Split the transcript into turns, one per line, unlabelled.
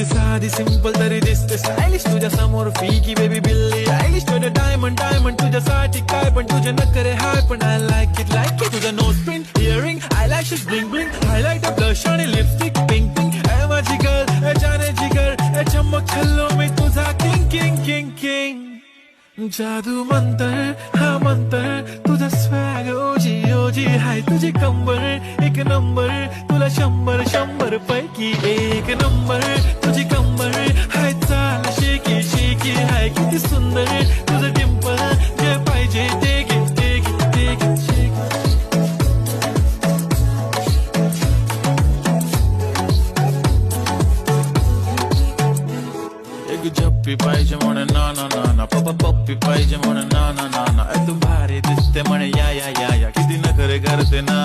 साधी सिंपल तरी दिसते स्टायलिश तुझ्या समोर फीकी बेबी बिल्ली आयलिश तुझ्या डायमंड डायमंड तुझ्यासाठी काय पण तुझे नखरे हाय पण आय लाईक इट तुझा nose pin earring I lashes bling bling highlight blush आणि लिपस्टिक पिंक पिंक ए माझी गर्ल ए जाने जिगर ए चमक छल्लो मी तुझा किंग किंग किंग किंग जादू मंतर हा मंतर तुझा स्वॅग ओजी ओजी हाय तुझी कंबर एक नंबर तुला 100 पैकी एक नंबर तुझी कंबर हाय चाल शेकी शेकी हाय किती सुंदर तुझं डिंपल जे पाहिजे ते घे ते घे ते घे शेकी एक झप्पी पाहिजे म्हणे ना ना ना ना पप्पी पाहिजे म्हणे ना ना ना ना तू भारी दिसते म्हणे या या या या किती नखरे करते ना